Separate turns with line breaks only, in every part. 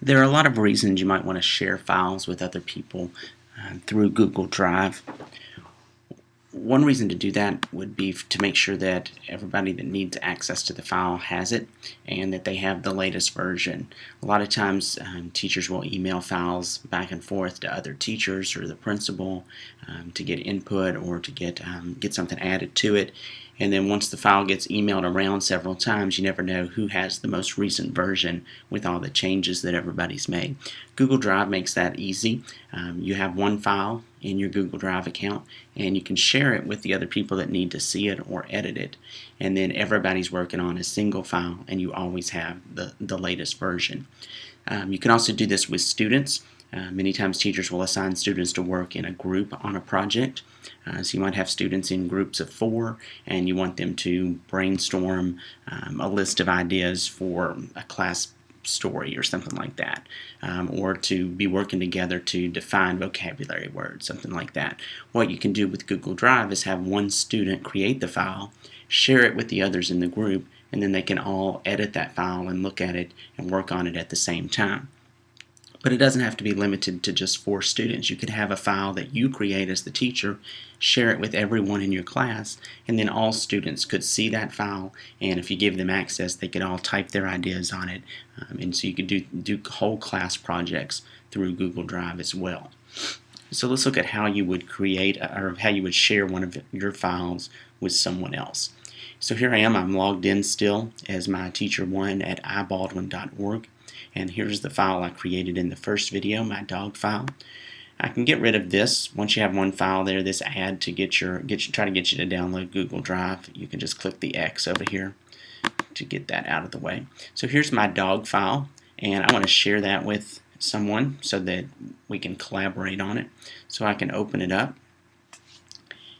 There are a lot of reasons you might want to share files with other people through Google Drive. One reason to do that would be to make sure that everybody that needs access to the file has it and that they have the latest version. A lot of times teachers will email files back and forth to other teachers or the principal to get input or to get something added to it. And then once the file gets emailed around several times, you never know who has the most recent version with all the changes that everybody's made. Google Drive makes that easy. You have one file in your Google Drive account and you can share it with the other people that need to see it or edit it. And then everybody's working on a single file and you always have the latest version. You can also do this with students. Many times teachers will assign students to work in a group on a project. So you might have students in groups of 4 and you want them to brainstorm a list of ideas for a class story or something like that, or to be working together to define vocabulary words, something like that. What you can do with Google Drive is have one student create the file, share it with the others in the group, and then they can all edit that file and look at it and work on it at the same time. But it doesn't have to be limited to just 4 students. You could have a file that you create as the teacher, share it with everyone in your class, and then all students could see that file, and if you give them access, they could all type their ideas on it, and so you could do whole class projects through Google Drive as well. So let's look at how you would create or how you would share one of your files with someone else. So here I am, I'm logged in still as my teacher1 at ibaldwin.org. And here's the file I created in the first video, my dog file. I can get rid of this. Once you have one file there, this add to try to get you to download Google Drive, you can just click the X over here to get that out of the way. So here's my dog file, and I want to share that with someone so that we can collaborate on it. So I can open it up,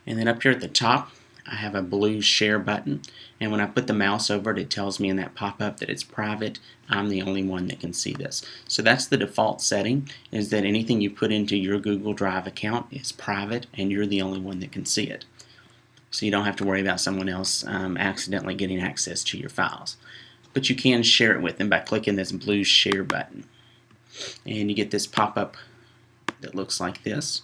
and then up here at the top I have a blue share button, and when I put the mouse over it, it tells me in that pop-up that it's private. I'm the only one that can see this. So that's the default setting, is that anything you put into your Google Drive account is private and you're the only one that can see it. So you don't have to worry about someone else accidentally getting access to your files. But you can share it with them by clicking this blue share button. And you get this pop-up that looks like this.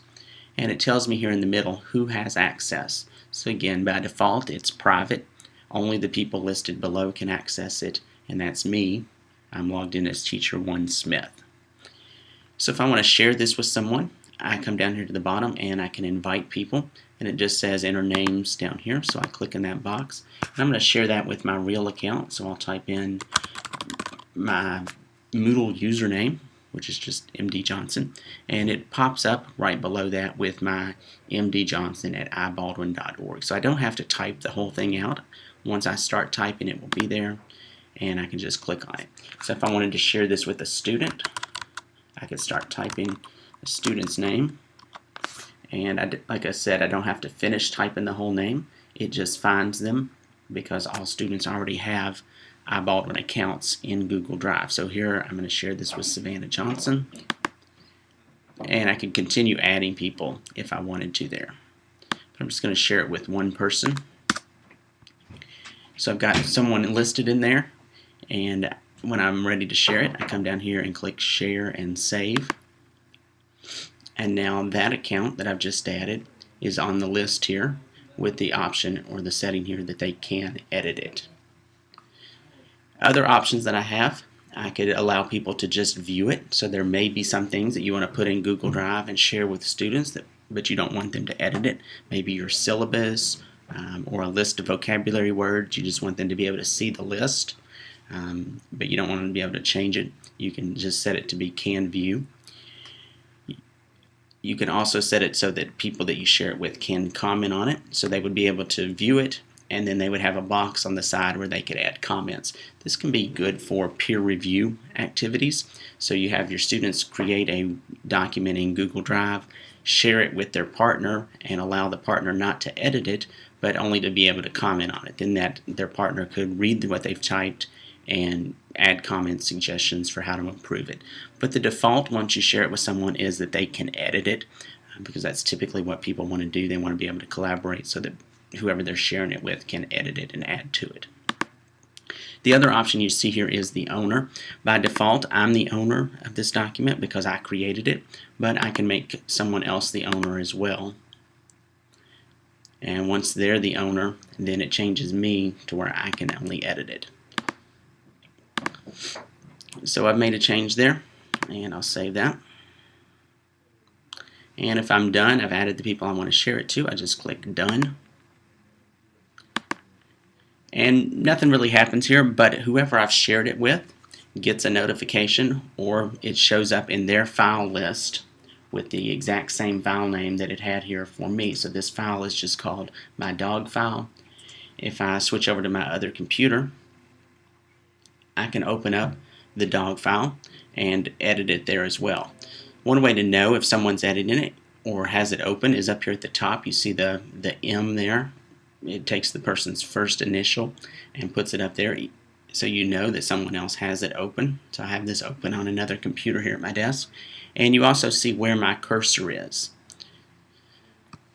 And it tells me here in the middle who has access. So again, by default, it's private. Only the people listed below can access it, and that's me. I'm logged in as Teacher1 Smith. So if I want to share this with someone, I come down here to the bottom and I can invite people, and it just says enter names down here, so I click in that box. And I'm going to share that with my real account, so I'll type in my Moodle username, which is just MD Johnson, and it pops up right below that with my MD Johnson at ibaldwin.org. So I don't have to type the whole thing out. Once I start typing, it will be there, and I can just click on it. So if I wanted to share this with a student, I could start typing the student's name, and like I said, I don't have to finish typing the whole name. It just finds them because all students already have iBaldwin accounts in Google Drive. So here I'm going to share this with Savannah Johnson, and I can continue adding people if I wanted to there. But I'm just going to share it with one person. So I've got someone listed in there, and when I'm ready to share it, I come down here and click share and save. And now that account that I've just added is on the list here with the option or the setting here that they can edit it. Other options that I have, I could allow people to just view it. So there may be some things that you want to put in Google Drive and share with students, but you don't want them to edit it. Maybe your syllabus or a list of vocabulary words. You just want them to be able to see the list, but you don't want them to be able to change it. You can just set it to be can view. You can also set it so that people that you share it with can comment on it, so they would be able to view it, and then they would have a box on the side where they could add comments. This can be good for peer review activities. So you have your students create a document in Google Drive, share it with their partner, and allow the partner not to edit it, but only to be able to comment on it. Then their partner could read what they've typed and add comment suggestions for how to improve it. But the default, once you share it with someone, is that they can edit it, because that's typically what people want to do. They want to be able to collaborate so that whoever they're sharing it with can edit it and add to it. The other option you see here is the owner. By default, I'm the owner of this document because I created it, but I can make someone else the owner as well. And once they're the owner, then it changes me to where I can only edit it. So I've made a change there, and I'll save that. And if I'm done, I've added the people I want to share it to, I just click Done. And nothing really happens here, but whoever I've shared it with gets a notification, or it shows up in their file list with the exact same file name that it had here for me. So this file is just called my dog file. If I switch over to my other computer, I can open up the dog file and edit it there as well. One way to know if someone's editing it or has it open is up here at the top. You see the M there. It takes the person's first initial and puts it up there so you know that someone else has it open. So I have this open on another computer here at my desk. And you also see where my cursor is.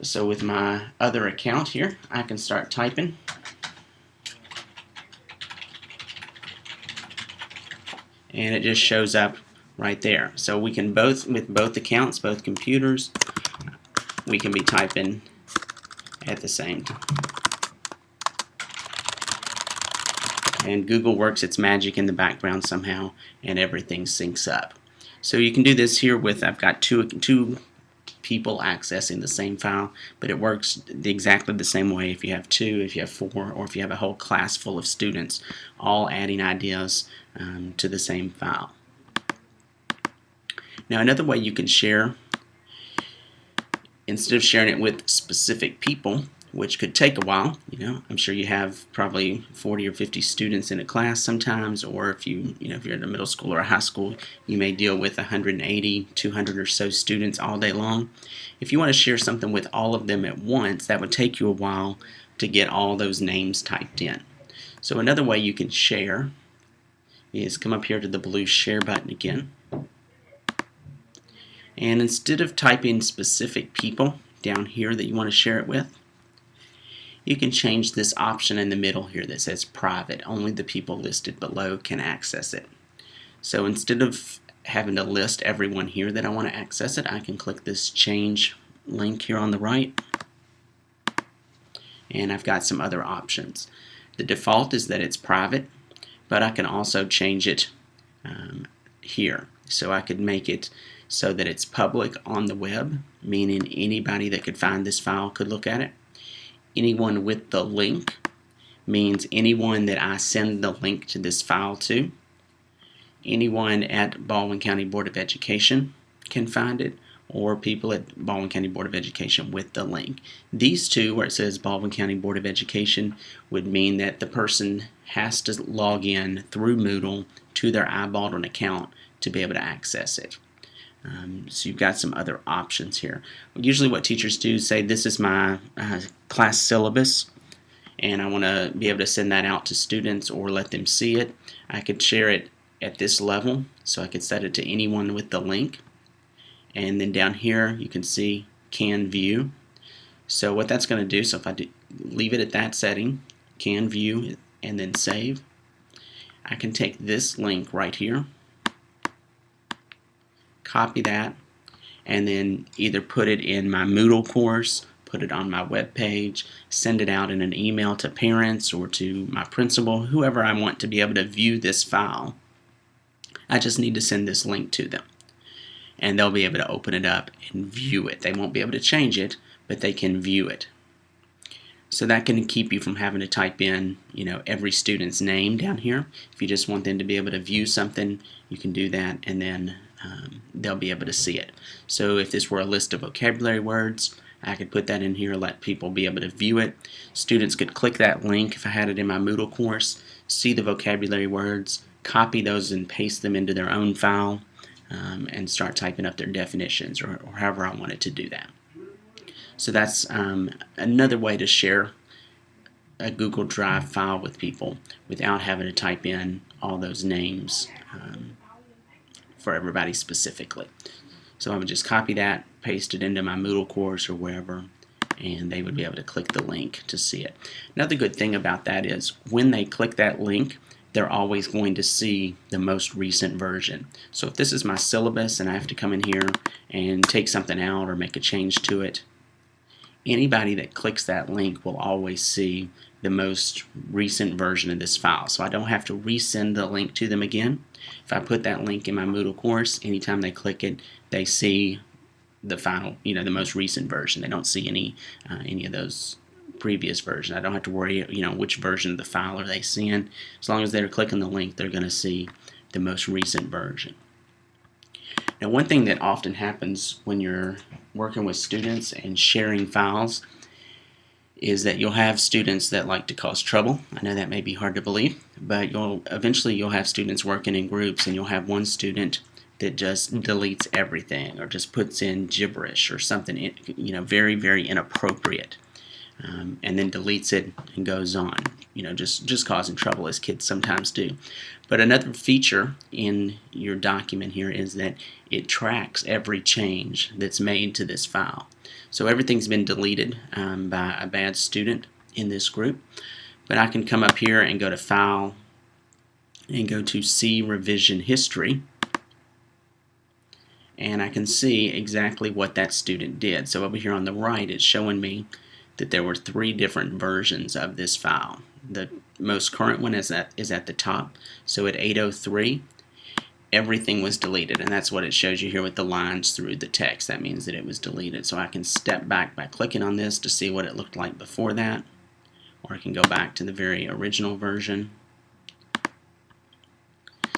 So with my other account here, I can start typing. And it just shows up right there. So we can with both accounts, both computers, we can be typing at the same time. And Google works its magic in the background somehow, and everything syncs up. So you can do this here with, I've got two people accessing the same file, but it works exactly the same way if you have 2, if you have 4, or if you have a whole class full of students all adding ideas to the same file. Now another way you can share, instead of sharing it with specific people, which could take a while, I'm sure you have probably 40 or 50 students in a class sometimes, or if if you're in a middle school or a high school, you may deal with 180, 200 or so students all day long. If you want to share something with all of them at once, that would take you a while to get all those names typed in. So another way you can share is come up here to the blue share button again. And instead of typing specific people down here that you want to share it with, you can change this option in the middle here that says private. Only the people listed below can access it. So instead of having to list everyone here that I want to access it, I can click this change link here on the right, and I've got some other options. The default is that it's private, but I can also change it here. So I could make it so that it's public on the web, meaning anybody that could find this file could look at it. Anyone with the link means anyone that I send the link to this file to. Anyone at Baldwin County Board of Education can find it, or people at Baldwin County Board of Education with the link. These two, where it says Baldwin County Board of Education, would mean that the person has to log in through Moodle to their iBaldwin account to be able to access it. So you've got some other options here. Usually what teachers do is say, this is my class syllabus, and I want to be able to send that out to students or let them see it. I could share it at this level, so I could set it to anyone with the link. And then down here you can see can view. So what that's going to do, so if I leave it at that setting, can view, and then save, I can take this link right here, copy that, and then either put it in my Moodle course, put it on my web page, send it out in an email to parents or to my principal, whoever I want to be able to view this file. I just need to send this link to them, and they'll be able to open it up and view it. They won't be able to change it, but they can view it. So that can keep you from having to type in, every student's name down here. If you just want them to be able to view something, you can do that, and then they'll be able to see it. So if this were a list of vocabulary words, I could put that in here, let people be able to view it. Students could click that link if I had it in my Moodle course, see the vocabulary words, copy those and paste them into their own file, and start typing up their definitions or however I wanted to do that. So that's another way to share a Google Drive file with people without having to type in all those names for everybody specifically. So I would just copy that, paste it into my Moodle course or wherever, and they would be able to click the link to see it. Another good thing about that is when they click that link, they're always going to see the most recent version. So if this is my syllabus and I have to come in here and take something out or make a change to it, anybody that clicks that link will always see the most recent version of this file. So I don't have to resend the link to them again. If I put that link in my Moodle course, anytime they click it, they see the final, the most recent version. They don't see any of those previous versions. I don't have to worry, which version of the file are they seeing. As long as they're clicking the link, they're going to see the most recent version. Now, one thing that often happens when you're working with students and sharing files is that you'll have students that like to cause trouble. I know that may be hard to believe, but eventually you'll have students working in groups, and you'll have one student that just deletes everything or just puts in gibberish or something, very, very inappropriate, and then deletes it and goes on, just causing trouble, as kids sometimes do. But another feature in your document here is that it tracks every change that's made to this file. So everything's been deleted by a bad student in this group, but I can come up here and go to File and go to See Revision History, and I can see exactly what that student did. So over here on the right, it's showing me that there were 3 different versions of this file. The most current one is at the top. So at 8:03, everything was deleted, and that's what it shows you here with the lines through the text. That means that it was deleted. So I can step back by clicking on this to see what it looked like before that, or I can go back to the very original version.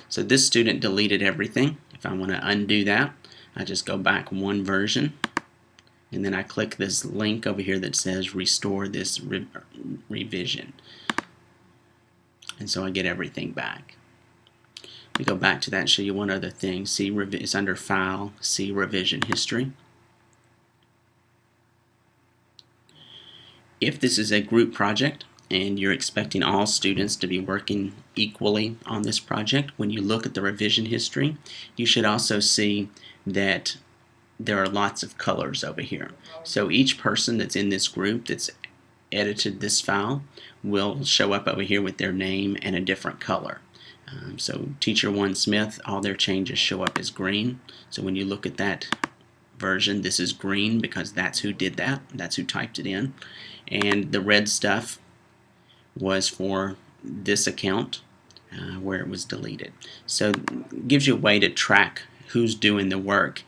So this student deleted everything. If I want to undo that, I just go back one version, and then I click this link over here that says restore this revision, and so I get everything back. We go back to that and show you one other thing. It's under File, See Revision History. If this is a group project and you're expecting all students to be working equally on this project, when you look at the revision history, you should also see that there are lots of colors over here. So each person that's in this group that's edited this file will show up over here with their name and a different color. So Teacher 1 Smith, all their changes show up as green. So when you look at that version, this is green because that's who did that. That's who typed it in. And the red stuff was for this account where it was deleted. So it gives you a way to track who's doing the work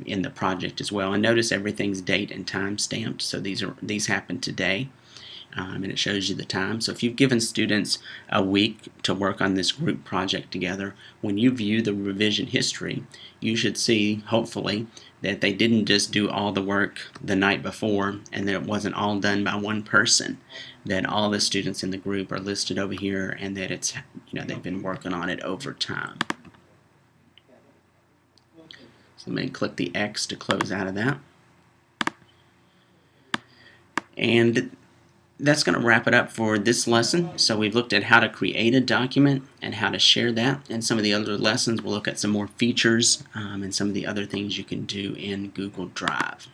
in the project as well. And notice everything's date and time stamped. So these happened today. And it shows you the time. So if you've given students a week to work on this group project together, when you view the revision history, you should see, hopefully, that they didn't just do all the work the night before and that it wasn't all done by one person, that all the students in the group are listed over here and that it's, they've been working on it over time. So let me click the X to close out of that. And that's going to wrap it up for this lesson. So we've looked at how to create a document and how to share that. In some of the other lessons, we'll look at some more features and some of the other things you can do in Google Drive.